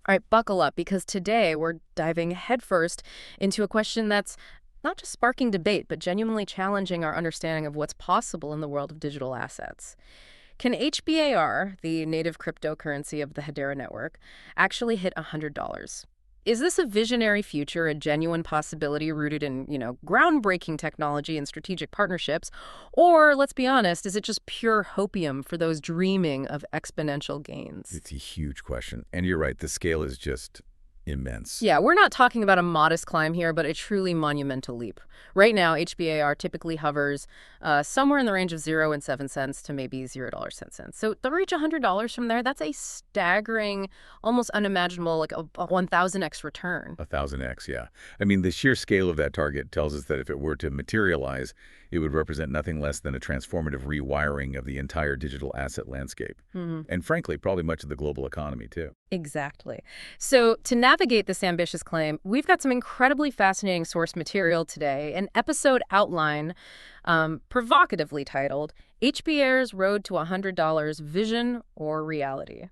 All right, buckle up because today we're diving headfirst into a question that's not just sparking debate, but genuinely challenging our understanding of what's possible in the world of digital assets. Can HBAR, the native cryptocurrency of the Hedera network, actually hit $100? Is this a visionary future, a genuine possibility rooted in, groundbreaking technology and strategic partnerships? Or, let's be honest, is it just pure hopium for those dreaming of exponential gains? It's a huge question. And you're right, the scale is just immense. Yeah, we're not talking about a modest climb here, but a truly monumental leap. Right now, HBAR typically hovers somewhere in the range of 0 and 7 cents to maybe $0.10. So to reach $100 from there, that's a staggering, almost unimaginable, like a 1,000x return. 1,000x, yeah. I mean, the sheer scale of that target tells us that if it were to materialize, it would represent nothing less than a transformative rewiring of the entire digital asset landscape. And frankly, probably much of the global economy, too. Exactly. So to navigate this ambitious claim, we've got some incredibly fascinating source material today, an episode outline provocatively titled HBAR's Road to $100 Vision or Reality.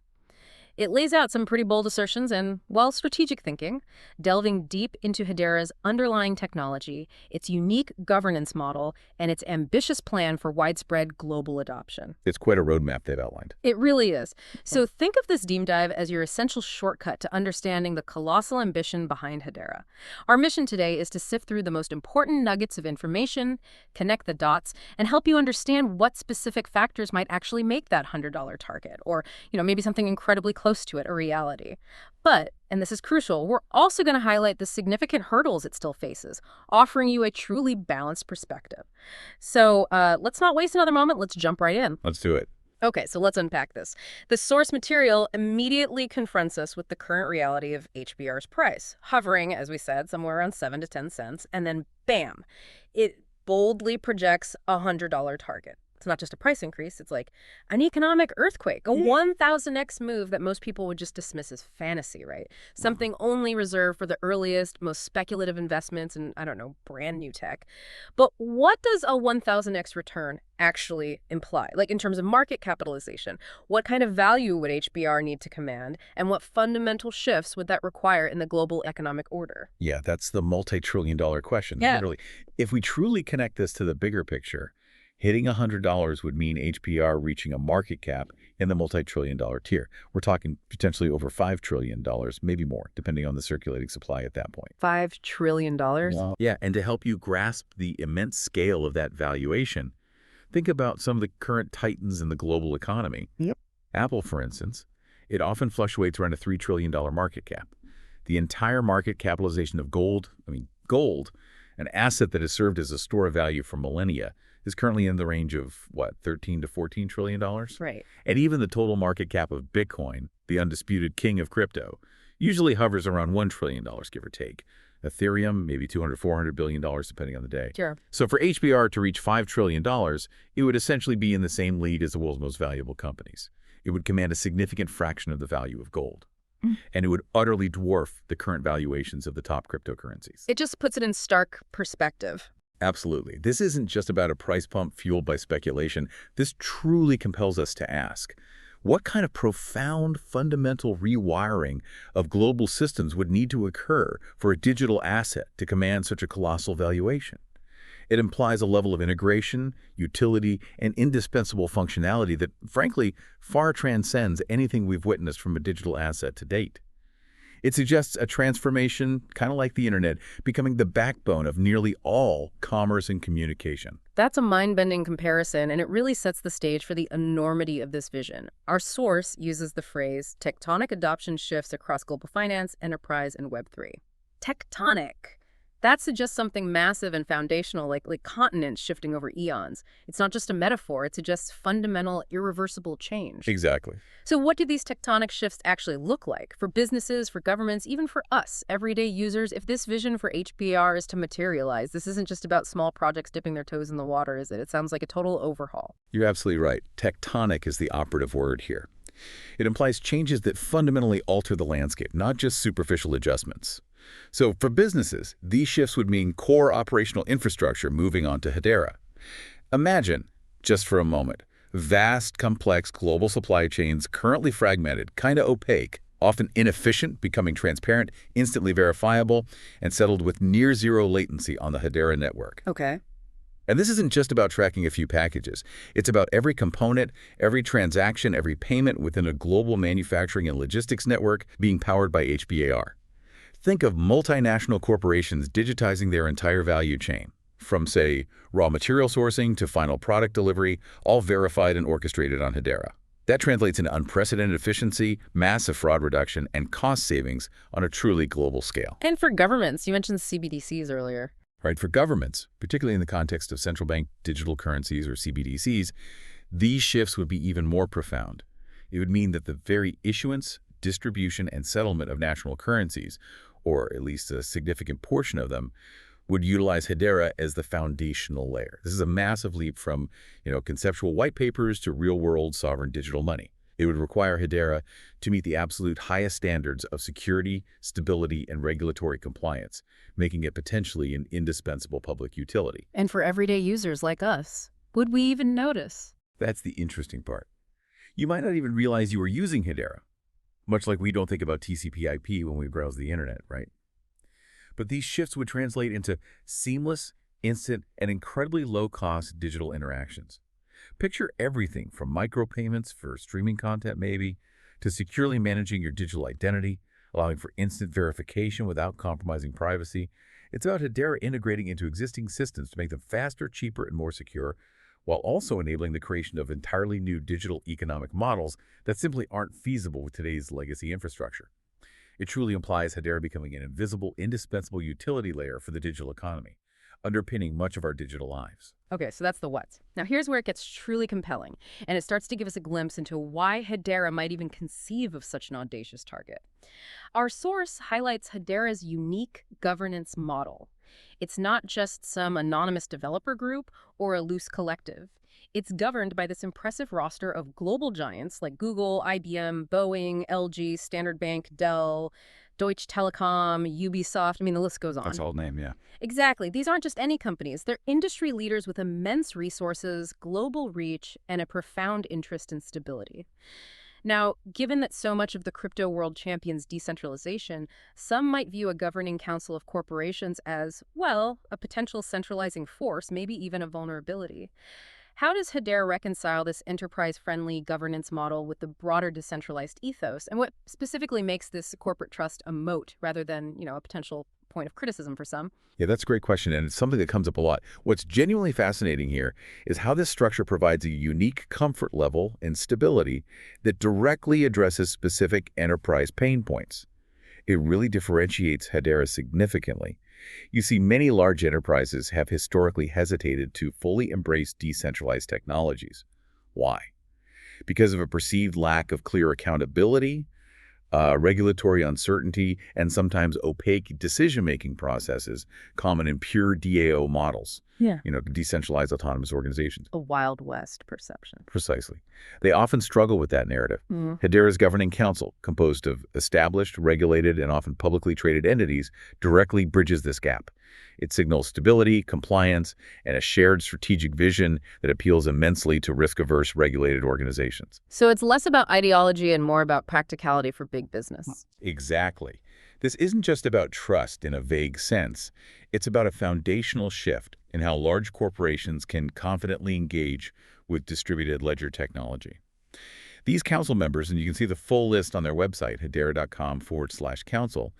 It lays out some pretty bold assertions and, well, strategic thinking, delving deep into Hedera's underlying technology, its unique governance model, and its ambitious plan for widespread global adoption. It's quite a roadmap they've outlined. It really is. So think of this deep dive as your essential shortcut to understanding the colossal ambition behind Hedera. Our mission today is to sift through the most important nuggets of information, connect the dots, and help you understand what specific factors might actually make that $100 target, or, maybe something incredibly close to it, a reality. But, and this is crucial, we're also going to highlight the significant hurdles it still faces, offering you a truly balanced perspective. So let's not waste another moment. Let's jump right in. Let's do it. Okay, so let's unpack this. The source material immediately confronts us with the current reality of HBR's price, hovering, as we said, somewhere around 7 to 10 cents, and then bam, it boldly projects a $100 target. It's not just a price increase, it's like an economic earthquake, a 1,000x move that most people would just dismiss as fantasy, right? Something only reserved for the earliest, most speculative investments in, brand new tech. But what does a 1,000x return actually imply? Like in terms of market capitalization, what kind of value would HBR need to command, and what fundamental shifts would that require in the global economic order? Yeah, that's the multi-trillion-dollar question. Yeah. Literally. If we truly connect this to the bigger picture, hitting $100 would mean HBR reaching a market cap in the multi-trillion-dollar tier. We're talking potentially over $5 trillion, maybe more, depending on the circulating supply at that point. $5 trillion? Wow. Yeah, and to help you grasp the immense scale of that valuation, think about some of the current titans in the global economy. Yep. Apple, for instance, it often fluctuates around a $3 trillion market cap. The entire market capitalization of gold, an asset that has served as a store of value for millennia, is currently in the range of, what, $13 to $14 trillion? Right. And even the total market cap of Bitcoin, the undisputed king of crypto, usually hovers around $1 trillion, give or take. Ethereum, maybe $200, $400 billion, depending on the day. Sure. So for HBR to reach $5 trillion, it would essentially be in the same league as the world's most valuable companies. It would command a significant fraction of the value of gold. And it would utterly dwarf the current valuations of the top cryptocurrencies. It just puts it in stark perspective. Absolutely. This isn't just about a price pump fueled by speculation. This truly compels us to ask, what kind of profound fundamental rewiring of global systems would need to occur for a digital asset to command such a colossal valuation? It implies a level of integration, utility, and indispensable functionality that, frankly, far transcends anything we've witnessed from a digital asset to date. It suggests a transformation, kind of like the internet, becoming the backbone of nearly all commerce and communication. That's a mind-bending comparison, and it really sets the stage for the enormity of this vision. Our source uses the phrase tectonic adoption shifts across global finance, enterprise, and Web3. Tectonic. That suggests something massive and foundational, like continents shifting over eons. It's not just a metaphor, it suggests fundamental, irreversible change. Exactly. So what do these tectonic shifts actually look like for businesses, for governments, even for us, everyday users? If this vision for HBR is to materialize, this isn't just about small projects dipping their toes in the water, is it? It sounds like a total overhaul. You're absolutely right. Tectonic is the operative word here. It implies changes that fundamentally alter the landscape, not just superficial adjustments. So for businesses, these shifts would mean core operational infrastructure moving on to Hedera. Imagine, just for a moment, vast, complex global supply chains currently fragmented, kind of opaque, often inefficient, becoming transparent, instantly verifiable, and settled with near zero latency on the Hedera network. Okay. And this isn't just about tracking a few packages. It's about every component, every transaction, every payment within a global manufacturing and logistics network being powered by HBAR. Think of multinational corporations digitizing their entire value chain, from, say, raw material sourcing to final product delivery, all verified and orchestrated on Hedera. That translates into unprecedented efficiency, massive fraud reduction, and cost savings on a truly global scale. And for governments, you mentioned CBDCs earlier. Right, for governments, particularly in the context of central bank digital currencies or CBDCs, these shifts would be even more profound. It would mean that the very issuance, distribution, and settlement of national currencies, or at least a significant portion of them, would utilize Hedera as the foundational layer. This is a massive leap from, conceptual white papers to real-world sovereign digital money. It would require Hedera to meet the absolute highest standards of security, stability, and regulatory compliance, making it potentially an indispensable public utility. And for everyday users like us, would we even notice? That's the interesting part. You might not even realize you were using Hedera, much like we don't think about TCP/IP when we browse the internet, right? But these shifts would translate into seamless, instant, and incredibly low-cost digital interactions. Picture everything from micropayments for streaming content, maybe, to securely managing your digital identity, allowing for instant verification without compromising privacy. It's about Hedera integrating into existing systems to make them faster, cheaper, and more secure, while also enabling the creation of entirely new digital economic models that simply aren't feasible with today's legacy infrastructure. It truly implies Hedera becoming an invisible, indispensable utility layer for the digital economy, underpinning much of our digital lives. Okay, so that's the what. Now here's where it gets truly compelling, and it starts to give us a glimpse into why Hedera might even conceive of such an audacious target. Our source highlights Hedera's unique governance model. It's not just some anonymous developer group or a loose collective. It's governed by this impressive roster of global giants like Google, IBM, Boeing, LG, Standard Bank, Dell, Deutsche Telekom, Ubisoft. I mean, the list goes on. That's all name, yeah. Exactly. These aren't just any companies. They're industry leaders with immense resources, global reach, and a profound interest in stability. Now, given that so much of the crypto world champions decentralization, some might view a governing council of corporations as, well, a potential centralizing force, maybe even a vulnerability. How does Hedera reconcile this enterprise-friendly governance model with the broader decentralized ethos? And what specifically makes this corporate trust a moat rather than, a potential point of criticism for some? Yeah, that's a great question, and it's something that comes up a lot. What's genuinely fascinating here is how this structure provides a unique comfort level and stability that directly addresses specific enterprise pain points. It really differentiates Hedera significantly. You see, many large enterprises have historically hesitated to fully embrace decentralized technologies. Why? Because of a perceived lack of clear accountability, regulatory uncertainty, and sometimes opaque decision-making processes common in pure DAO models. Yeah. Decentralized autonomous organizations. A Wild West perception. Precisely. They often struggle with that narrative. Hedera's governing council, composed of established, regulated, and often publicly traded entities, directly bridges this gap. It signals stability, compliance, and a shared strategic vision that appeals immensely to risk-averse regulated organizations. So it's less about ideology and more about practicality for big business. Exactly. This isn't just about trust in a vague sense. It's about a foundational shift in how large corporations can confidently engage with distributed ledger technology. These council members, and you can see the full list on their website, hedera.com/council,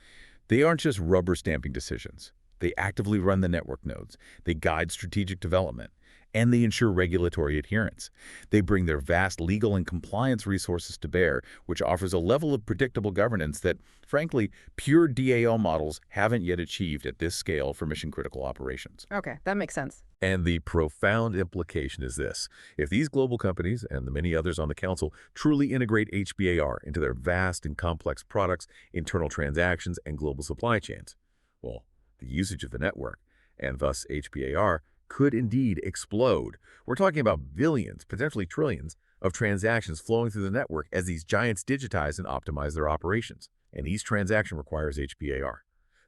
they aren't just rubber stamping decisions. They actively run the network nodes. They guide strategic development. And they ensure regulatory adherence. They bring their vast legal and compliance resources to bear, which offers a level of predictable governance that, frankly, pure DAO models haven't yet achieved at this scale for mission-critical operations. Okay, that makes sense. And the profound implication is this. If these global companies and the many others on the council truly integrate HBAR into their vast and complex products, internal transactions, and global supply chains, well, the usage of the network, and thus HBAR, could indeed explode. We're talking about billions, potentially trillions, of transactions flowing through the network as these giants digitize and optimize their operations. And each transaction requires HBAR.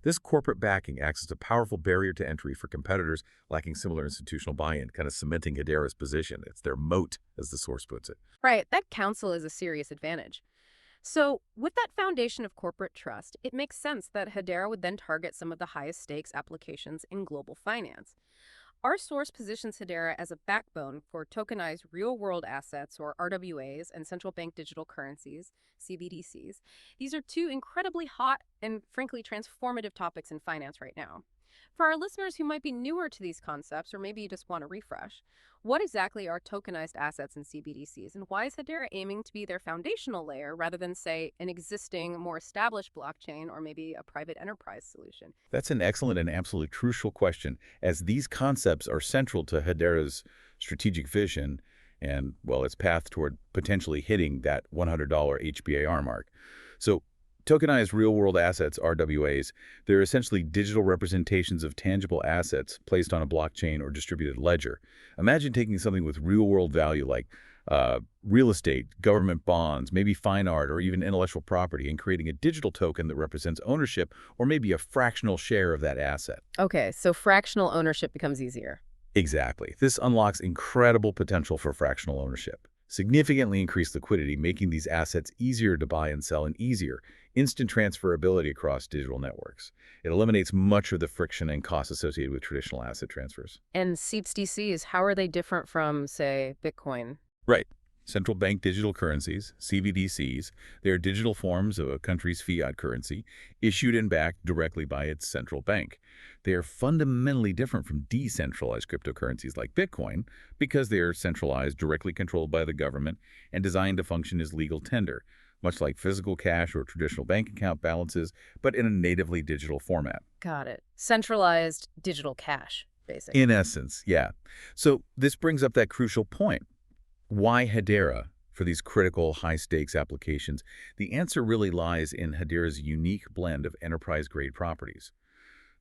This corporate backing acts as a powerful barrier to entry for competitors lacking similar institutional buy-in, kind of cementing Hedera's position. It's their moat, as the source puts it. Right, that council is a serious advantage. So, with that foundation of corporate trust, it makes sense that Hedera would then target some of the highest stakes applications in global finance. Our source positions Hedera as a backbone for tokenized real world assets, or RWAs, and central bank digital currencies, CBDCs. These are two incredibly hot and, frankly, transformative topics in finance right now. For our listeners who might be newer to these concepts, or maybe you just want a refresh, what exactly are tokenized assets and CBDCs, and why is Hedera aiming to be their foundational layer rather than, say, an existing, more established blockchain or maybe a private enterprise solution? That's an excellent and absolutely crucial question, as these concepts are central to Hedera's strategic vision and, well, its path toward potentially hitting that $100 HBAR mark. So, tokenized real-world assets, RWAs, they're essentially digital representations of tangible assets placed on a blockchain or distributed ledger. Imagine taking something with real-world value like real estate, government bonds, maybe fine art, or even intellectual property, and creating a digital token that represents ownership or maybe a fractional share of that asset. Okay, so fractional ownership becomes easier. Exactly. This unlocks incredible potential for fractional ownership. Significantly increased liquidity, making these assets easier to buy and sell, and easier, instant transferability across digital networks. It eliminates much of the friction and costs associated with traditional asset transfers. And CBDCs, how are they different from, say, Bitcoin? Right. Central bank digital currencies, CBDCs, they are digital forms of a country's fiat currency, issued and backed directly by its central bank. They are fundamentally different from decentralized cryptocurrencies like Bitcoin because they are centralized, directly controlled by the government, and designed to function as legal tender, much like physical cash or traditional bank account balances, but in a natively digital format. Got it. Centralized digital cash, In basically. essence, yeah. So this brings up that crucial point. Why Hedera for these critical high-stakes applications? The answer really lies in Hedera's unique blend of enterprise-grade properties.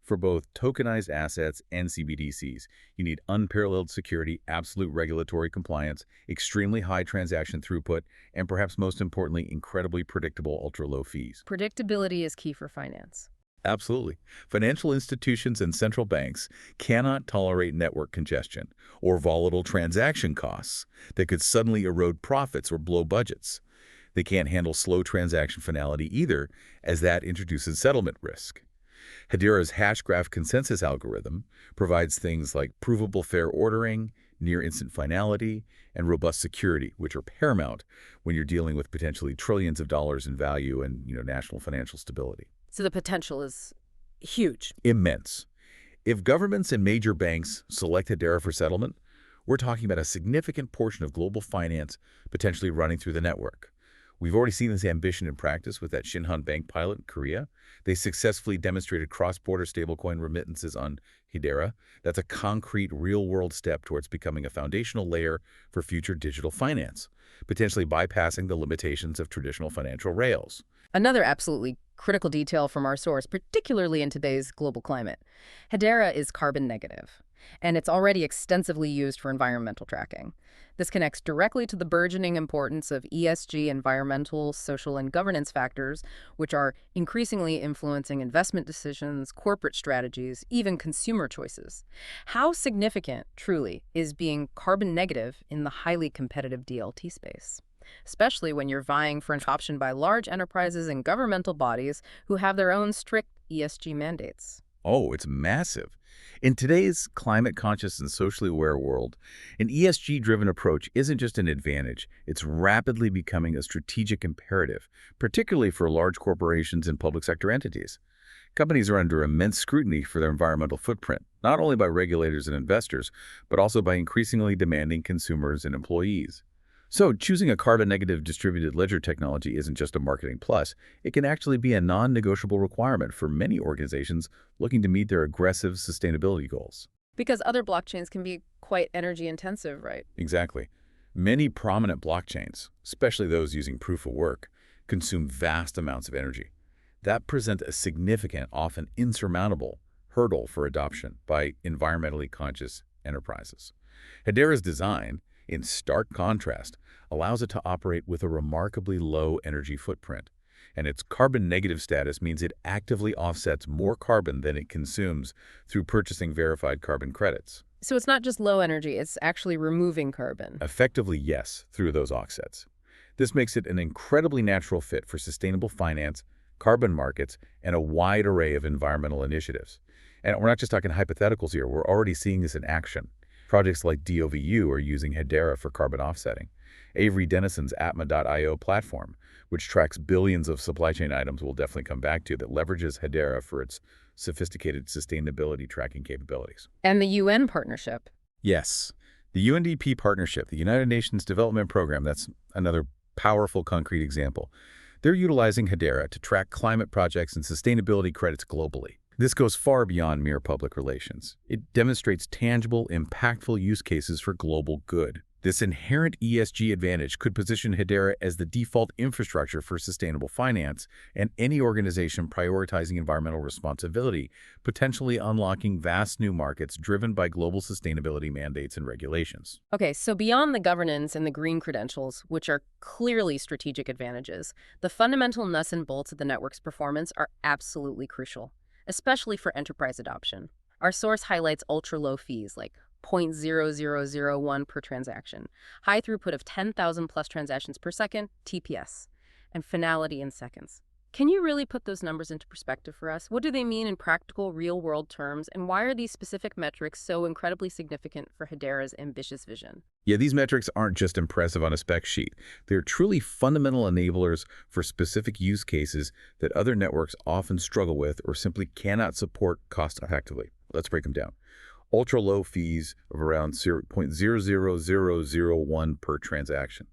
For both tokenized assets and CBDCs, you need unparalleled security, absolute regulatory compliance, extremely high transaction throughput, and perhaps most importantly, incredibly predictable ultra-low fees. Predictability is key for finance. Absolutely. Financial institutions and central banks cannot tolerate network congestion or volatile transaction costs that could suddenly erode profits or blow budgets. They can't handle slow transaction finality either, as that introduces settlement risk. Hedera's Hashgraph consensus algorithm provides things like provable fair ordering, near-instant finality, and robust security, which are paramount when you're dealing with potentially trillions of dollars in value and national financial stability. So the potential is huge. Immense. If governments and major banks select Hedera for settlement, we're talking about a significant portion of global finance potentially running through the network. We've already seen this ambition in practice with that Shinhan bank pilot in Korea. They successfully demonstrated cross-border stablecoin remittances on Hedera. That's a concrete, real-world step towards becoming a foundational layer for future digital finance, potentially bypassing the limitations of traditional financial rails. Another absolutely critical detail from our source, particularly in today's global climate. Hedera is carbon negative, and it's already extensively used for environmental tracking. This connects directly to the burgeoning importance of ESG, environmental, social, and governance factors, which are increasingly influencing investment decisions, corporate strategies, even consumer choices. How significant, truly, is being carbon negative in the highly competitive DLT space? Especially when you're vying for adoption by large enterprises and governmental bodies who have their own strict ESG mandates. Oh, it's massive. In today's climate-conscious and socially aware world, an ESG-driven approach isn't just an advantage, it's rapidly becoming a strategic imperative, particularly for large corporations and public sector entities. Companies are under immense scrutiny for their environmental footprint, not only by regulators and investors, but also by increasingly demanding consumers and employees. So, choosing a carbon-negative distributed ledger technology isn't just a marketing plus. It can actually be a non-negotiable requirement for many organizations looking to meet their aggressive sustainability goals. Because other blockchains can be quite energy intensive, right? Exactly. Many prominent blockchains, especially those using proof of work, consume vast amounts of energy. That presents a significant, often insurmountable, hurdle for adoption by environmentally conscious enterprises. Hedera's design, in stark contrast, allows it to operate with a remarkably low energy footprint, and its carbon-negative status means it actively offsets more carbon than it consumes through purchasing verified carbon credits. So it's not just low energy, it's actually removing carbon. Effectively, yes, through those offsets. This makes it an incredibly natural fit for sustainable finance, carbon markets, and a wide array of environmental initiatives. And we're not just talking hypotheticals here, we're already seeing this in action. Projects like DOVU are using Hedera for carbon offsetting. Avery Dennison's Atma.io platform, which tracks billions of supply chain items we'll definitely come back to, that leverages Hedera for its sophisticated sustainability tracking capabilities. And the UN partnership. Yes, the UNDP partnership, the United Nations Development Program, that's another powerful concrete example. They're utilizing Hedera to track climate projects and sustainability credits globally. This goes far beyond mere public relations. It demonstrates tangible, impactful use cases for global good. This inherent ESG advantage could position Hedera as the default infrastructure for sustainable finance and any organization prioritizing environmental responsibility, potentially unlocking vast new markets driven by global sustainability mandates and regulations. Okay, so beyond the governance and the green credentials, which are clearly strategic advantages, the fundamental nuts and bolts of the network's performance are absolutely crucial, especially for enterprise adoption. Our source highlights ultra-low fees like 0.0001 per transaction, high throughput of 10,000 plus transactions per second, TPS, and finality in seconds. Can you really put those numbers into perspective for us? What do they mean in practical, real-world terms, and why are these specific metrics so incredibly significant for Hedera's ambitious vision? Yeah, these metrics aren't just impressive on a spec sheet. They're truly fundamental enablers for specific use cases that other networks often struggle with or simply cannot support cost-effectively. Let's break them down. Ultra-low fees of around 0.00001 per transaction.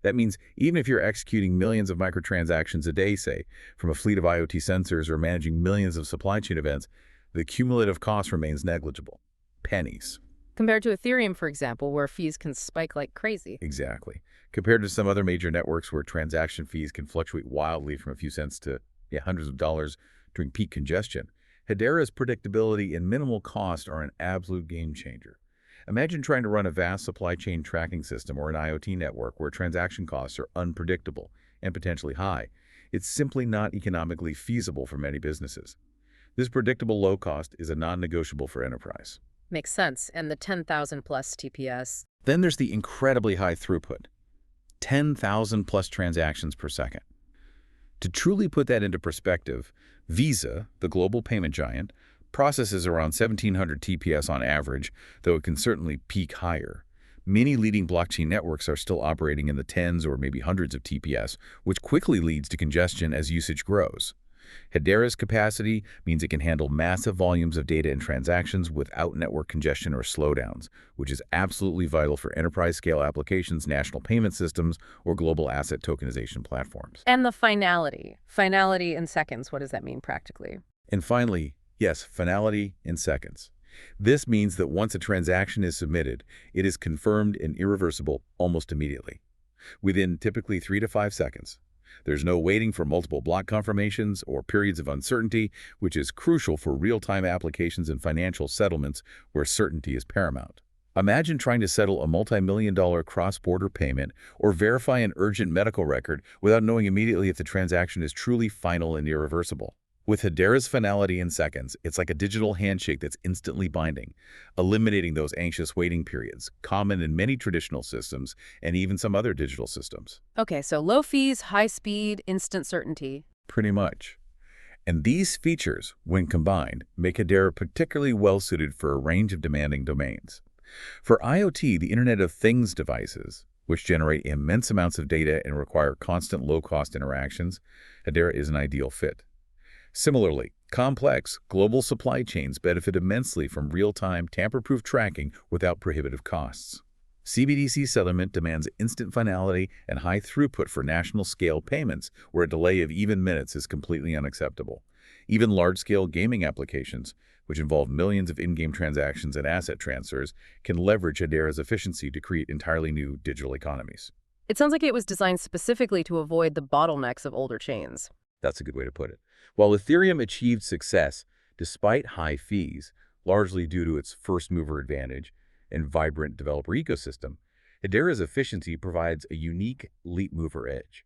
That means even if you're executing millions of microtransactions a day, say, from a fleet of IoT sensors or managing millions of supply chain events, the cumulative cost remains negligible. Pennies. Compared to Ethereum, for example, where fees can spike like crazy. Exactly. Compared to some other major networks where transaction fees can fluctuate wildly from a few cents to hundreds of dollars during peak congestion, Hedera's predictability and minimal cost are an absolute game changer. Imagine trying to run a vast supply chain tracking system or an IoT network where transaction costs are unpredictable and potentially high. It's simply not economically feasible for many businesses. This predictable low cost is a non-negotiable for enterprise. Makes sense. And the 10,000 plus TPS. Then there's the incredibly high throughput, 10,000 plus transactions per second. To truly put that into perspective, Visa, the global payment giant, processes around 1,700 TPS on average, though it can certainly peak higher. Many leading blockchain networks are still operating in the tens or maybe hundreds of TPS, which quickly leads to congestion as usage grows. Hedera's capacity means it can handle massive volumes of data and transactions without network congestion or slowdowns, which is absolutely vital for enterprise-scale applications, national payment systems, or global asset tokenization platforms. And the finality. Finality in seconds, what does that mean practically? And finally, yes, finality in seconds. This means that once a transaction is submitted, it is confirmed and irreversible almost immediately, within typically 3 to 5 seconds. There's no waiting for multiple block confirmations or periods of uncertainty, which is crucial for real-time applications and financial settlements where certainty is paramount. Imagine trying to settle a multi-million-dollar cross-border payment or verify an urgent medical record without knowing immediately if the transaction is truly final and irreversible. With Hedera's finality in seconds, it's like a digital handshake that's instantly binding, eliminating those anxious waiting periods, common in many traditional systems and even some other digital systems. Okay, so low fees, high speed, instant certainty. Pretty much. And these features, when combined, make Hedera particularly well-suited for a range of demanding domains. For IoT, the Internet of Things devices, which generate immense amounts of data and require constant low-cost interactions, Hedera is an ideal fit. Similarly, complex, global supply chains benefit immensely from real-time, tamper-proof tracking without prohibitive costs. CBDC settlement demands instant finality and high throughput for national-scale payments, where a delay of even minutes is completely unacceptable. Even large-scale gaming applications, which involve millions of in-game transactions and asset transfers, can leverage Hedera's efficiency to create entirely new digital economies. It sounds like it was designed specifically to avoid the bottlenecks of older chains. That's a good way to put it. While Ethereum achieved success despite high fees, largely due to its first-mover advantage and vibrant developer ecosystem, Hedera's efficiency provides a unique leap-mover edge.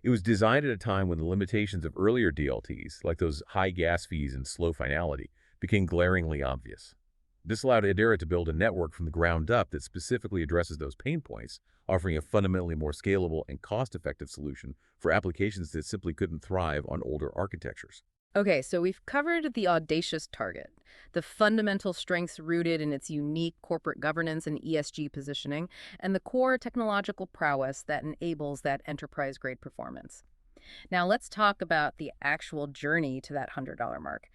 It was designed at a time when the limitations of earlier DLTs, like those high gas fees and slow finality, became glaringly obvious. This allowed Hedera to build a network from the ground up that specifically addresses those pain points, offering a fundamentally more scalable and cost-effective solution for applications that simply couldn't thrive on older architectures. Okay, so we've covered the audacious target, the fundamental strengths rooted in its unique corporate governance and ESG positioning, and the core technological prowess that enables that enterprise-grade performance. Now let's talk about the actual journey to that $100 mark.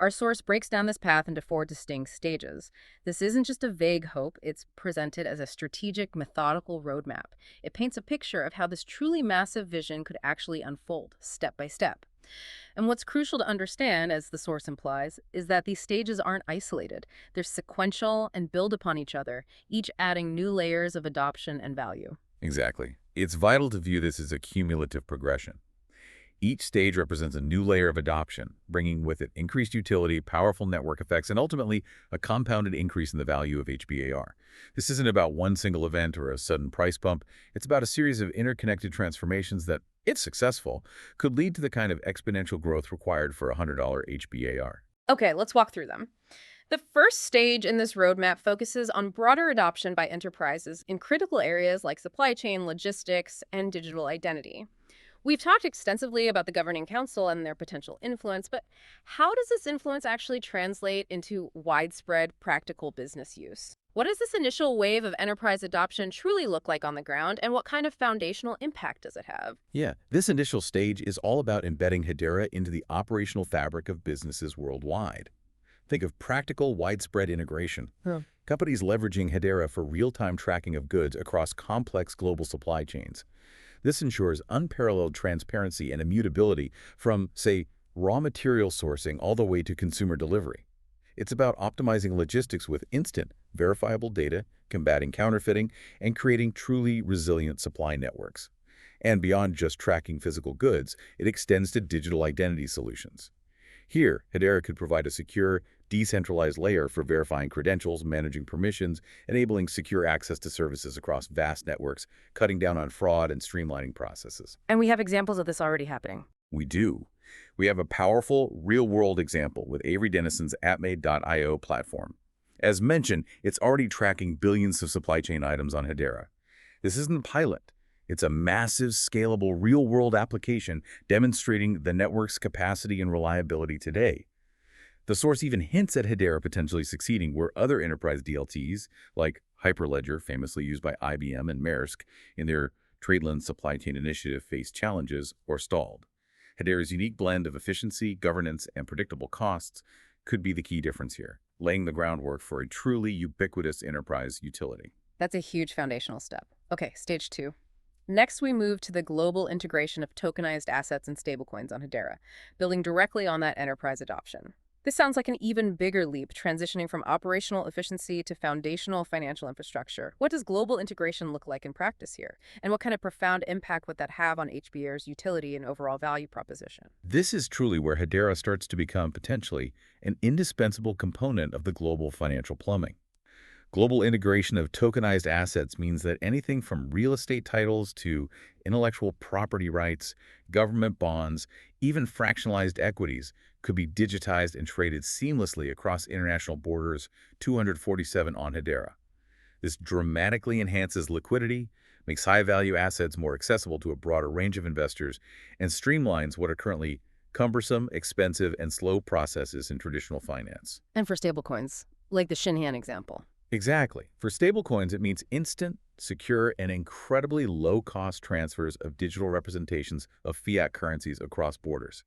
Our source breaks down this path into four distinct stages. This isn't just a vague hope, it's presented as a strategic, methodical roadmap. It paints a picture of how this truly massive vision could actually unfold, step by step. And what's crucial to understand, as the source implies, is that these stages aren't isolated. They're sequential and build upon each other, each adding new layers of adoption and value. Exactly. It's vital to view this as a cumulative progression. Each stage represents a new layer of adoption, bringing with it increased utility, powerful network effects, and ultimately a compounded increase in the value of HBAR. This isn't about one single event or a sudden price bump. It's about a series of interconnected transformations that, if successful, could lead to the kind of exponential growth required for a $100 HBAR. Okay, let's walk through them. The first stage in this roadmap focuses on broader adoption by enterprises in critical areas like supply chain, logistics, and digital identity. We've talked extensively about the governing council and their potential influence, but how does this influence actually translate into widespread practical business use? What does this initial wave of enterprise adoption truly look like on the ground, and what kind of foundational impact does it have? Yeah, this initial stage is all about embedding Hedera into the operational fabric of businesses worldwide. Think of practical, widespread integration. Huh. Companies leveraging Hedera for real-time tracking of goods across complex global supply chains. This ensures unparalleled transparency and immutability from, say, raw material sourcing all the way to consumer delivery. It's about optimizing logistics with instant, verifiable data, combating counterfeiting, and creating truly resilient supply networks. And beyond just tracking physical goods, it extends to digital identity solutions. Here, Hedera could provide a secure, decentralized layer for verifying credentials, managing permissions, enabling secure access to services across vast networks, cutting down on fraud and streamlining processes. And we have examples of this already happening. We do. We have a powerful, real-world example with Avery Dennison's AppMade.io platform. As mentioned, it's already tracking billions of supply chain items on Hedera. This isn't a pilot. It's a massive, scalable, real-world application demonstrating the network's capacity and reliability today. The source even hints at Hedera potentially succeeding where other enterprise DLTs, like Hyperledger, famously used by IBM and Maersk in their Tradeland supply chain initiative, faced challenges or stalled. Hedera's unique blend of efficiency, governance, and predictable costs could be the key difference here, laying the groundwork for a truly ubiquitous enterprise utility. That's a huge foundational step. Okay, stage two. Next, we move to the global integration of tokenized assets and stablecoins on Hedera, building directly on that enterprise adoption. This sounds like an even bigger leap, transitioning from operational efficiency to foundational financial infrastructure. What does global integration look like in practice here? And what kind of profound impact would that have on HBR's utility and overall value proposition? This is truly where Hedera starts to become potentially an indispensable component of the global financial plumbing. Global integration of tokenized assets means that anything from real estate titles to intellectual property rights, government bonds, even fractionalized equities could be digitized and traded seamlessly across international borders, 247 on Hedera. This dramatically enhances liquidity, makes high-value assets more accessible to a broader range of investors, and streamlines what are currently cumbersome, expensive, and slow processes in traditional finance. And for stablecoins, like the Shinhan example. Exactly. For stablecoins, it means instant, secure, and incredibly low-cost transfers of digital representations of fiat currencies across borders.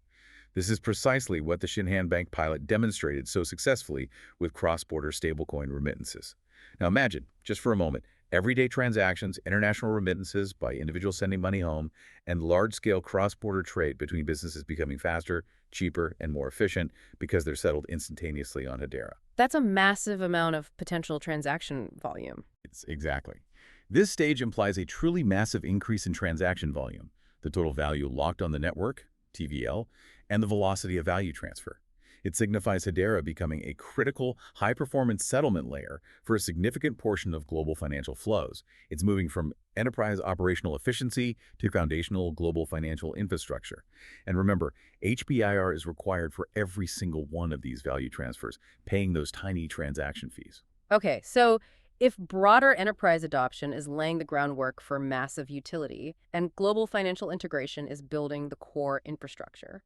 This is precisely what the Shinhan Bank pilot demonstrated so successfully with cross-border stablecoin remittances. Now imagine, just for a moment, everyday transactions, international remittances by individuals sending money home, and large-scale cross-border trade between businesses becoming faster, cheaper, and more efficient because they're settled instantaneously on Hedera. That's a massive amount of potential transaction volume. Exactly. This stage implies a truly massive increase in transaction volume, the total value locked on the network, TVL, and the velocity of value transfer. It signifies Hedera becoming a critical, high-performance settlement layer for a significant portion of global financial flows. It's moving from enterprise operational efficiency to foundational global financial infrastructure. And remember, HBIR is required for every single one of these value transfers, paying those tiny transaction fees. Okay, so if broader enterprise adoption is laying the groundwork for massive utility and global financial integration is building the core infrastructure,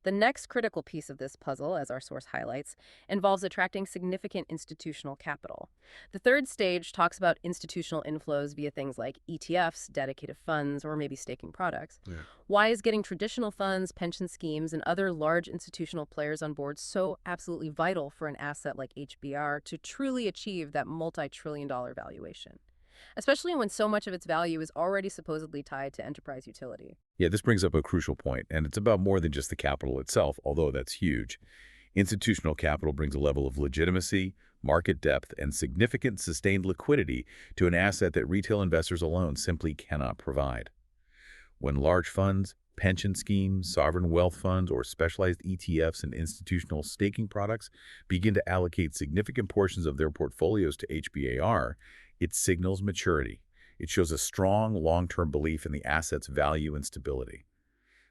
the next critical piece of this puzzle, as our source highlights, involves attracting significant institutional capital. The third stage talks about institutional inflows via things like ETFs, dedicated funds, or maybe staking products. Yeah. Why is getting traditional funds, pension schemes, and other large institutional players on board so absolutely vital for an asset like HBR to truly achieve that multi-trillion-dollar valuation? Especially when so much of its value is already supposedly tied to enterprise utility. Yeah, this brings up a crucial point, and it's about more than just the capital itself, although that's huge. Institutional capital brings a level of legitimacy, market depth, and significant sustained liquidity to an asset that retail investors alone simply cannot provide. When large funds, pension schemes, sovereign wealth funds, or specialized ETFs and institutional staking products begin to allocate significant portions of their portfolios to HBAR, it signals maturity. It shows a strong long-term belief in the asset's value and stability.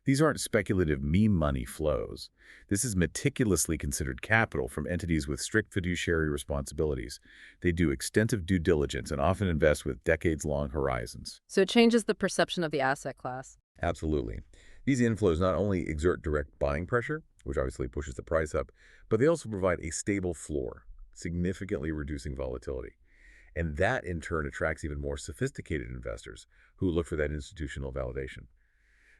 These aren't speculative meme money flows. This is meticulously considered capital from entities with strict fiduciary responsibilities. They do extensive due diligence and often invest with decades-long horizons. So it changes the perception of the asset class. Absolutely. These inflows not only exert direct buying pressure, which obviously pushes the price up, but they also provide a stable floor, significantly reducing volatility. And that, in turn, attracts even more sophisticated investors who look for that institutional validation.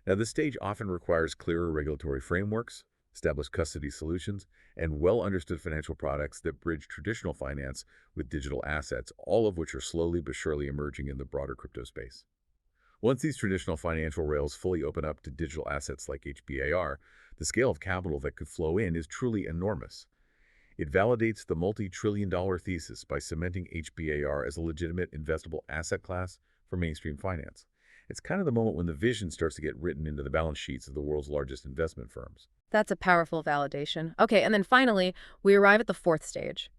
Now, this stage often requires clearer regulatory frameworks, established custody solutions, and well-understood financial products that bridge traditional finance with digital assets, all of which are slowly but surely emerging in the broader crypto space. Once these traditional financial rails fully open up to digital assets like HBAR, the scale of capital that could flow in is truly enormous. It validates the multi-trillion-dollar thesis by cementing HBAR as a legitimate investable asset class for mainstream finance. It's kind of the moment when the vision starts to get written into the balance sheets of the world's largest investment firms. That's a powerful validation. Okay, and then finally, we arrive at the fourth stage.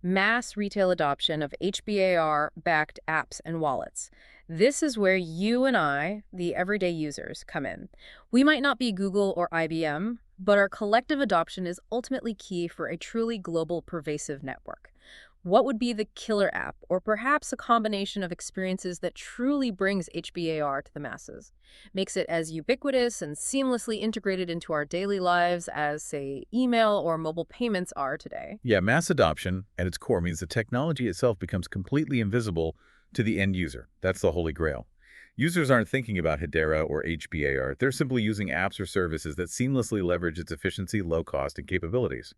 Mass retail adoption of HBAR-backed apps and wallets. This is where you and I, the everyday users, come in. We might not be Google or IBM, but our collective adoption is ultimately key for a truly global, pervasive network. What would be the killer app, or perhaps a combination of experiences that truly brings HBAR to the masses, makes it as ubiquitous and seamlessly integrated into our daily lives as, say, email or mobile payments are today? Yeah, mass adoption at its core means the technology itself becomes completely invisible to the end user. That's the holy grail. Users aren't thinking about Hedera or HBAR. They're simply using apps or services that seamlessly leverage its efficiency, low cost, and capabilities.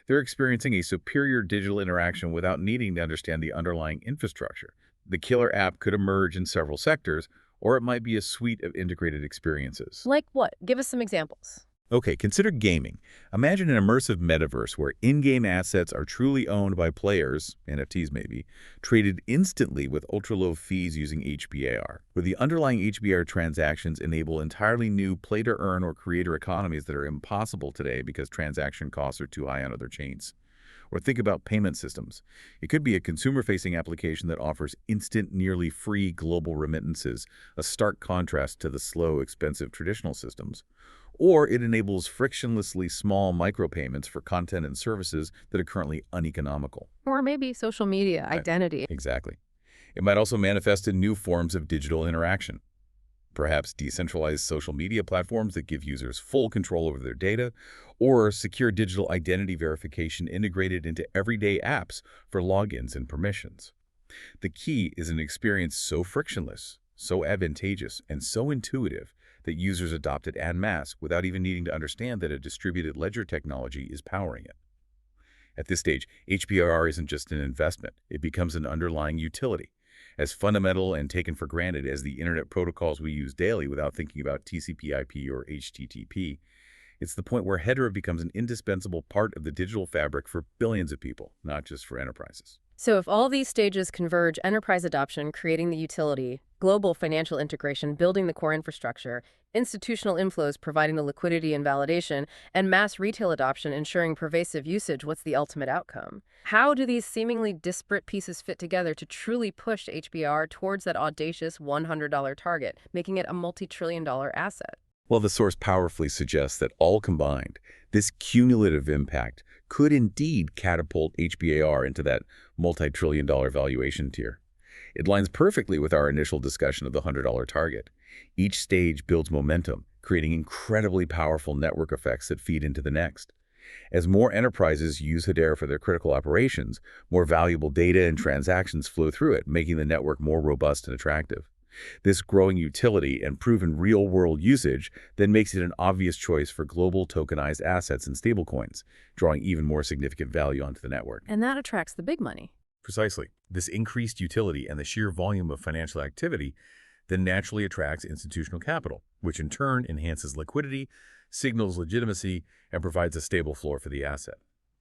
They're experiencing a superior digital interaction without needing to understand the underlying infrastructure. The killer app could emerge in several sectors, or it might be a suite of integrated experiences. Like what? Give us some examples. Okay, consider gaming. Imagine an immersive metaverse where in-game assets are truly owned by players, NFTs maybe, traded instantly with ultra-low fees using HBAR, where the underlying HBAR transactions enable entirely new play-to-earn or creator economies that are impossible today because transaction costs are too high on other chains. Or think about payment systems. It could be a consumer-facing application that offers instant, nearly free global remittances, a stark contrast to the slow, expensive traditional systems. Or it enables frictionlessly small micropayments for content and services that are currently uneconomical. Or maybe social media, Right. identity. Exactly. It might also manifest in new forms of digital interaction. Perhaps decentralized social media platforms that give users full control over their data, or secure digital identity verification integrated into everyday apps for logins and permissions. The key is an experience so frictionless, so advantageous, and so intuitive that users adopt it en masse without even needing to understand that a distributed ledger technology is powering it. At this stage, HBR isn't just an investment. It becomes an underlying utility, as fundamental and taken for granted as the internet protocols we use daily without thinking about TCP/IP or HTTP. It's the point where Hedera becomes an indispensable part of the digital fabric for billions of people, not just for enterprises. So if all these stages converge, enterprise adoption, creating the utility, Global financial integration, building the core infrastructure, institutional inflows providing the liquidity and validation, and mass retail adoption ensuring pervasive usage. What's the ultimate outcome? How do these seemingly disparate pieces fit together to truly push HBR towards that audacious $100 target, making it a multi-trillion-dollar asset? Well, the source powerfully suggests that all combined, this cumulative impact could indeed catapult HBAR into that multi-trillion-dollar valuation tier. It lines perfectly with our initial discussion of the $100 target. Each stage builds momentum, creating incredibly powerful network effects that feed into the next. As more enterprises use Hedera for their critical operations, more valuable data and transactions flow through it, making the network more robust and attractive. This growing utility and proven real-world usage then makes it an obvious choice for global tokenized assets and stablecoins, drawing even more significant value onto the network. And that attracts the big money. Precisely. This increased utility and the sheer volume of financial activity then naturally attracts institutional capital, which in turn enhances liquidity, signals legitimacy, and provides a stable floor for the asset.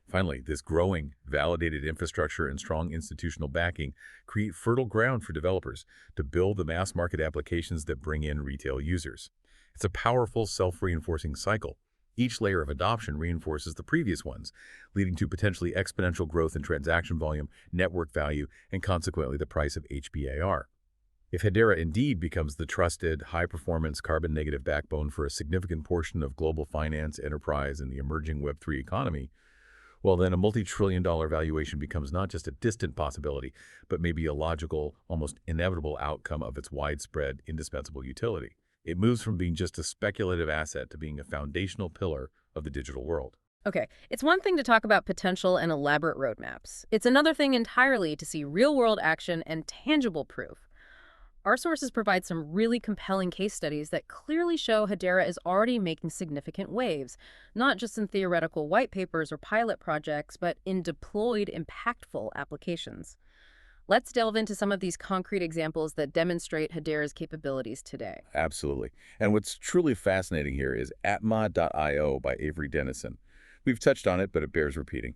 Finally, this growing, validated infrastructure and strong institutional backing create fertile ground for developers to build the mass market applications that bring in retail users. It's a powerful, self-reinforcing cycle. Each layer of adoption reinforces the previous ones, leading to potentially exponential growth in transaction volume, network value, and consequently the price of HBAR. If Hedera indeed becomes the trusted, high-performance, carbon-negative backbone for a significant portion of global finance, enterprise, and the emerging Web3 economy, well, then a multi-trillion-dollar valuation becomes not just a distant possibility, but maybe a logical, almost inevitable outcome of its widespread, indispensable utility. It moves from being just a speculative asset to being a foundational pillar of the digital world. Okay, it's one thing to talk about potential and elaborate roadmaps. It's another thing entirely to see real-world action and tangible proof. Our sources provide some really compelling case studies that clearly show Hedera is already making significant waves, not just in theoretical white papers or pilot projects, but in deployed, impactful applications. Let's delve into some of these concrete examples that demonstrate Hedera's capabilities today. Absolutely. And what's truly fascinating here is Atma.io by Avery Dennison. We've touched on it, but it bears repeating.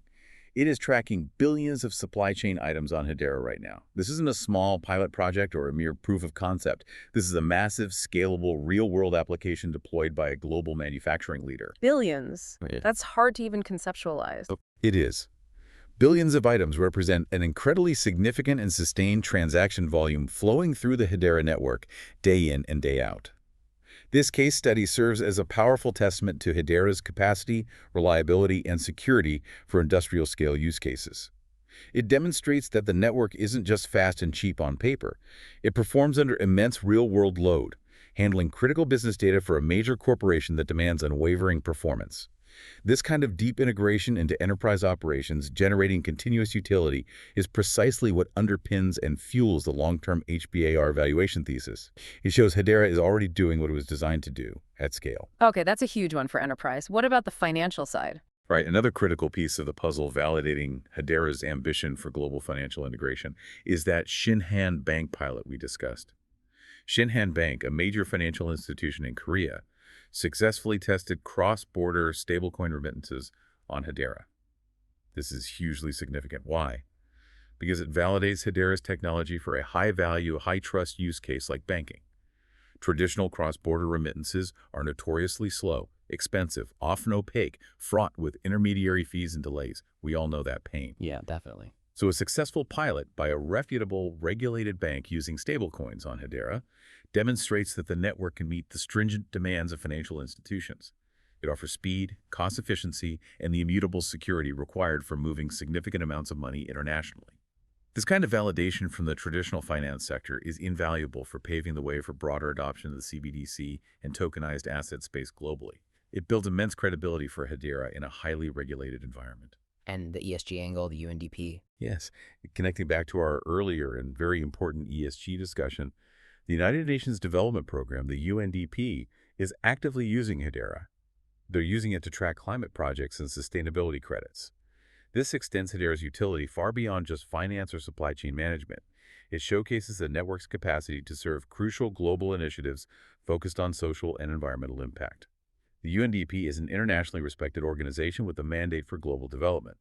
It is tracking billions of supply chain items on Hedera right now. This isn't a small pilot project or a mere proof of concept. This is a massive, scalable, real-world application deployed by a global manufacturing leader. Billions. Yeah. That's hard to even conceptualize. It is. Billions of items represent an incredibly significant and sustained transaction volume flowing through the Hedera network day in and day out. This case study serves as a powerful testament to Hedera's capacity, reliability, and security for industrial-scale use cases. It demonstrates that the network isn't just fast and cheap on paper. It performs under immense real-world load, handling critical business data for a major corporation that demands unwavering performance. This kind of deep integration into enterprise operations, generating continuous utility, is precisely what underpins and fuels the long-term HBAR valuation thesis. It shows Hedera is already doing what it was designed to do at scale. Okay, that's a huge one for enterprise. What about the financial side? Right, another critical piece of the puzzle validating Hedera's ambition for global financial integration is that Shinhan Bank pilot we discussed. Shinhan Bank, a major financial institution in Korea, successfully tested cross-border stablecoin remittances on Hedera. This is hugely significant. Why? Because it validates Hedera's technology for a high-value, high-trust use case like banking. Traditional cross-border remittances are notoriously slow, expensive, often opaque, fraught with intermediary fees and delays. We all know that pain. Yeah, definitely. So a successful pilot by a reputable, regulated bank using stablecoins on Hedera demonstrates that the network can meet the stringent demands of financial institutions. It offers speed, cost efficiency, and the immutable security required for moving significant amounts of money internationally. This kind of validation from the traditional finance sector is invaluable for paving the way for broader adoption of the CBDC and tokenized asset space globally. It builds immense credibility for Hedera in a highly regulated environment. And the ESG angle, the UNDP. Yes, connecting back to our earlier and very important ESG discussion, the United Nations Development Program, the UNDP, is actively using Hedera. They're using it to track climate projects and sustainability credits. This extends Hedera's utility far beyond just finance or supply chain management. It showcases the network's capacity to serve crucial global initiatives focused on social and environmental impact. The UNDP is an internationally respected organization with a mandate for global development.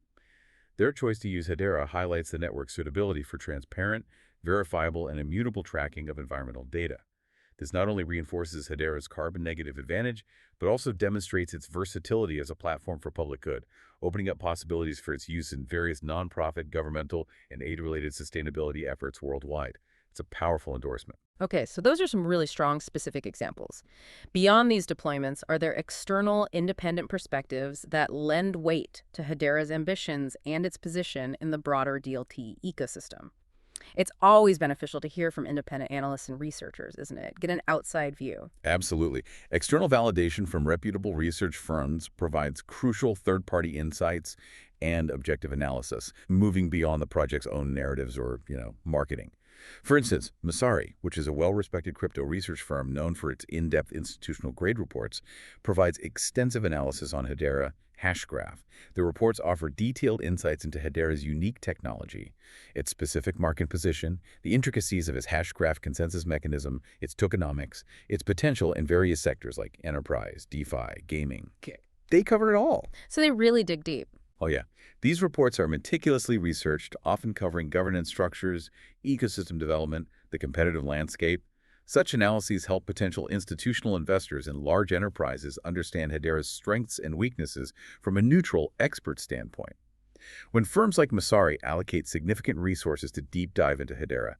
Their choice to use Hedera highlights the network's suitability for transparent, verifiable and immutable tracking of environmental data. This not only reinforces Hedera's carbon-negative advantage, but also demonstrates its versatility as a platform for public good, opening up possibilities for its use in various nonprofit, governmental, and aid-related sustainability efforts worldwide. It's a powerful endorsement. Okay, so those are some really strong specific examples. Beyond these deployments, are there external independent perspectives that lend weight to Hedera's ambitions and its position in the broader DLT ecosystem? It's always beneficial to hear from independent analysts and researchers, isn't it? Get an outside view. Absolutely. External validation from reputable research firms provides crucial third-party insights and objective analysis, moving beyond the project's own narratives or, marketing. For instance, Messari, which is a well-respected crypto research firm known for its in-depth institutional grade reports, provides extensive analysis on Hedera Hashgraph. The reports offer detailed insights into Hedera's unique technology, its specific market position, the intricacies of its Hashgraph consensus mechanism, its tokenomics, its potential in various sectors like enterprise, DeFi, gaming. They cover it all. So they really dig deep. Oh yeah. These reports are meticulously researched, often covering governance structures, ecosystem development, the competitive landscape. Such analyses help potential institutional investors and large enterprises understand Hedera's strengths and weaknesses from a neutral, expert standpoint. When firms like Messari allocate significant resources to deep dive into Hedera,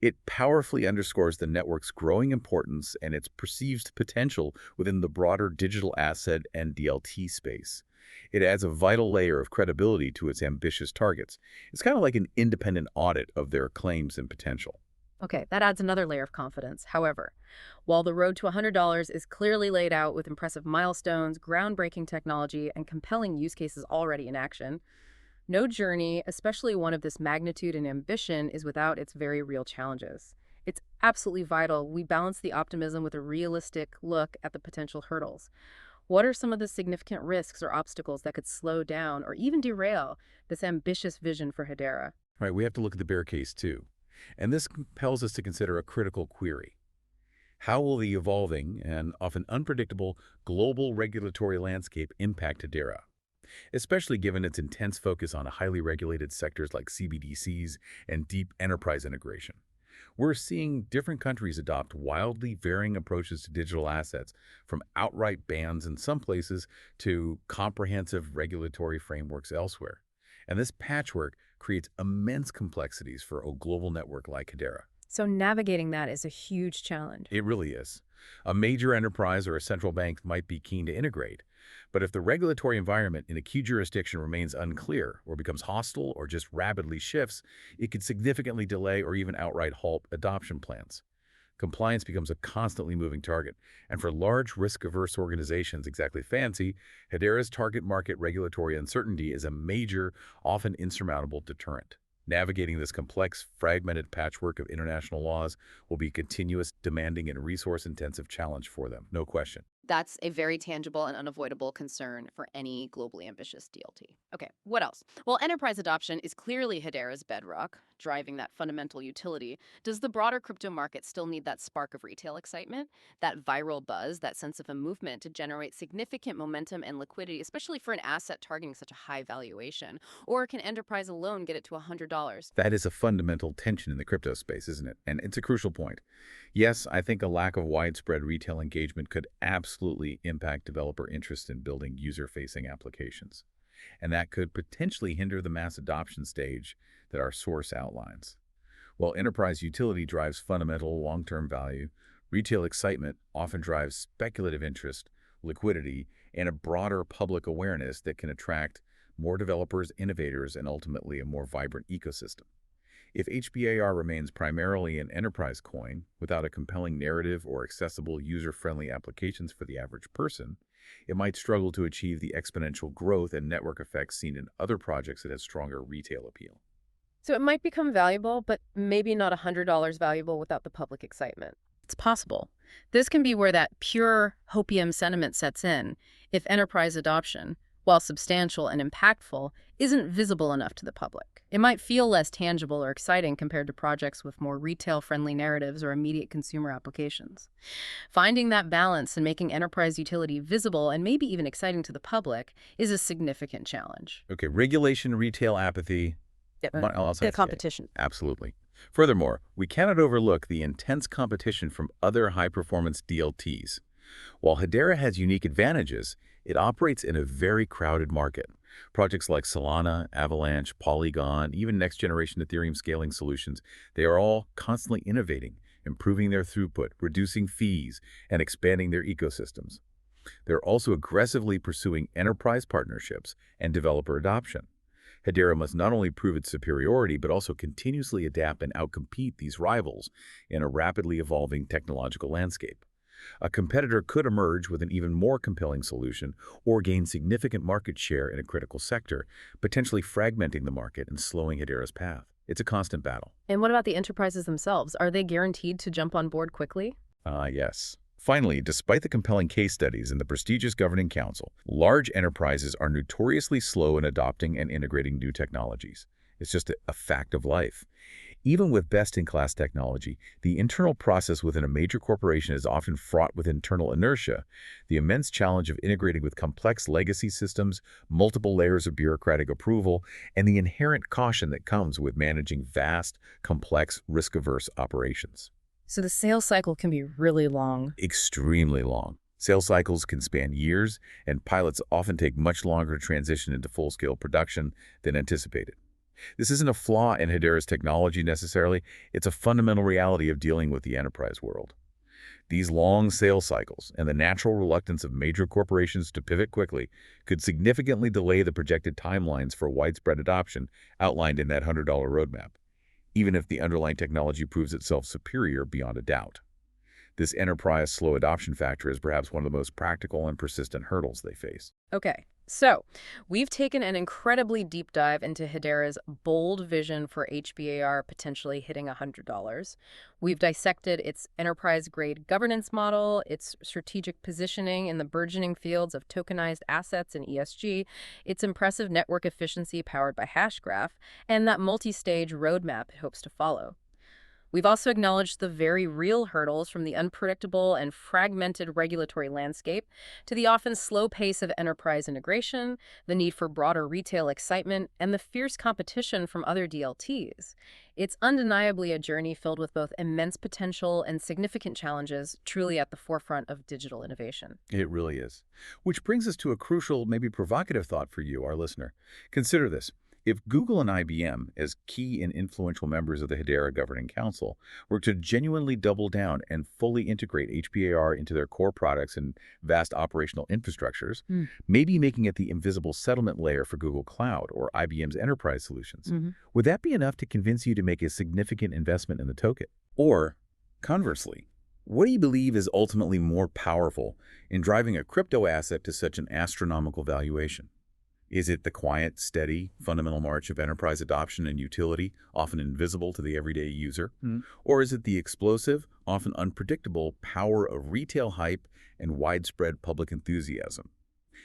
it powerfully underscores the network's growing importance and its perceived potential within the broader digital asset and DLT space. It adds a vital layer of credibility to its ambitious targets. It's kind of like an independent audit of their claims and potential. Okay, that adds another layer of confidence. However, while the road to $100 is clearly laid out with impressive milestones, groundbreaking technology, and compelling use cases already in action, no journey, especially one of this magnitude and ambition, is without its very real challenges. It's absolutely vital we balance the optimism with a realistic look at the potential hurdles. What are some of the significant risks or obstacles that could slow down or even derail this ambitious vision for Hedera? Right, we have to look at the bear case too. And this compels us to consider a critical query. How will the evolving and often unpredictable global regulatory landscape impact Hedera, especially given its intense focus on highly regulated sectors like CBDCs and deep enterprise integration? We're seeing different countries adopt wildly varying approaches to digital assets, from outright bans in some places to comprehensive regulatory frameworks elsewhere. And this patchwork creates immense complexities for a global network like Hedera. So navigating that is a huge challenge. It really is. A major enterprise or a central bank might be keen to integrate, but if the regulatory environment in a key jurisdiction remains unclear or becomes hostile or just rapidly shifts, it could significantly delay or even outright halt adoption plans. Compliance becomes a constantly moving target, and for large, risk-averse organizations exactly fancy, Hedera's target market regulatory uncertainty is a major, often insurmountable deterrent. Navigating this complex, fragmented patchwork of international laws will be a continuous, demanding, and resource-intensive challenge for them, no question. That's a very tangible and unavoidable concern for any globally ambitious DLT. Okay, what else? Well, enterprise adoption is clearly Hedera's bedrock, driving that fundamental utility. Does the broader crypto market still need that spark of retail excitement, that viral buzz, that sense of a movement to generate significant momentum and liquidity, especially for an asset targeting such a high valuation? Or can enterprise alone get it to $100? That is a fundamental tension in the crypto space, isn't it? And it's a crucial point. Yes, I think a lack of widespread retail engagement could absolutely impact developer interest in building user-facing applications. And that could potentially hinder the mass adoption stage that our source outlines. While enterprise utility drives fundamental long-term value, retail excitement often drives speculative interest, liquidity, and a broader public awareness that can attract more developers, innovators, and ultimately a more vibrant ecosystem. If HBAR remains primarily an enterprise coin without a compelling narrative or accessible user-friendly applications for the average person, it might struggle to achieve the exponential growth and network effects seen in other projects that have stronger retail appeal. So it might become valuable, but maybe not $100 valuable without the public excitement. It's possible. This can be where that pure hopium sentiment sets in if enterprise adoption, while substantial and impactful, isn't visible enough to the public. It might feel less tangible or exciting compared to projects with more retail-friendly narratives or immediate consumer applications. Finding that balance and making enterprise utility visible and maybe even exciting to the public is a significant challenge. Okay, regulation, retail apathy, The competition. absolutely. Furthermore, we cannot overlook the intense competition from other high-performance DLTs. While Hedera has unique advantages, it operates in a very crowded market. Projects like Solana, Avalanche, Polygon, even next-generation Ethereum scaling solutions, they are all constantly innovating, improving their throughput, reducing fees, and expanding their ecosystems. They're also aggressively pursuing enterprise partnerships and developer adoption. Hedera must not only prove its superiority, but also continuously adapt and outcompete these rivals in a rapidly evolving technological landscape. A competitor could emerge with an even more compelling solution or gain significant market share in a critical sector, potentially fragmenting the market and slowing Hedera's path. It's a constant battle. And what about the enterprises themselves? Are they guaranteed to jump on board quickly? Yes. Finally, despite the compelling case studies and the prestigious governing council, large enterprises are notoriously slow in adopting and integrating new technologies. It's just a fact of life. Even with best-in-class technology, the internal process within a major corporation is often fraught with internal inertia. The immense challenge of integrating with complex legacy systems, multiple layers of bureaucratic approval, and the inherent caution that comes with managing vast, complex, risk-averse operations. So the sales cycle can be really long. Extremely long. Sales cycles can span years, and pilots often take much longer to transition into full-scale production than anticipated. This isn't a flaw in Hedera's technology necessarily, it's a fundamental reality of dealing with the enterprise world. These long sales cycles and the natural reluctance of major corporations to pivot quickly could significantly delay the projected timelines for widespread adoption outlined in that $100 roadmap, even if the underlying technology proves itself superior beyond a doubt. This enterprise slow adoption factor is perhaps one of the most practical and persistent hurdles they face. Okay, so we've taken an incredibly deep dive into Hedera's bold vision for HBAR potentially hitting $100. We've dissected its enterprise-grade governance model, its strategic positioning in the burgeoning fields of tokenized assets and ESG, its impressive network efficiency powered by Hashgraph, and that multi-stage roadmap it hopes to follow. We've also acknowledged the very real hurdles from the unpredictable and fragmented regulatory landscape to the often slow pace of enterprise integration, the need for broader retail excitement, and the fierce competition from other DLTs. It's undeniably a journey filled with both immense potential and significant challenges, truly at the forefront of digital innovation. It really is. Which brings us to a crucial, maybe provocative thought for you, our listener. Consider this. If Google and IBM, as key and influential members of the Hedera Governing Council, were to genuinely double down and fully integrate HBAR into their core products and vast operational infrastructures, maybe making it the invisible settlement layer for Google Cloud or IBM's enterprise solutions, would that be enough to convince you to make a significant investment in the token? Or, conversely, what do you believe is ultimately more powerful in driving a crypto asset to such an astronomical valuation? Is it the quiet, steady, fundamental march of enterprise adoption and utility, often invisible to the everyday user? Or is it the explosive, often unpredictable power of retail hype and widespread public enthusiasm?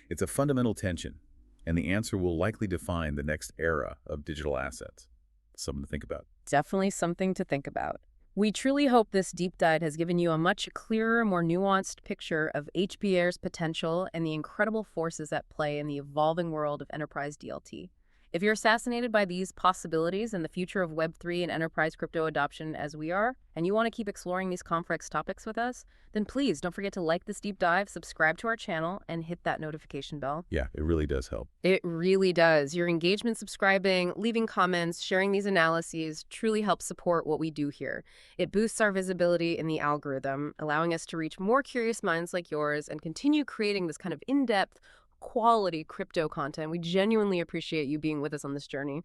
It's a fundamental tension, and the answer will likely define the next era of digital assets. Something to think about. Definitely something to think about. We truly hope this deep dive has given you a much clearer, more nuanced picture of HBAR's potential and the incredible forces at play in the evolving world of enterprise DLT. If you're fascinated by these possibilities and the future of Web3 and enterprise crypto adoption as we are, and you want to keep exploring these complex topics with us, then please don't forget to like this deep dive, subscribe to our channel, and hit that notification bell. Yeah, it really does help. It really does. Your engagement, subscribing, leaving comments, sharing these analyses truly helps support what we do here. It boosts our visibility in the algorithm, allowing us to reach more curious minds like yours and continue creating this kind of in-depth, quality crypto content. We genuinely appreciate you being with us on this journey.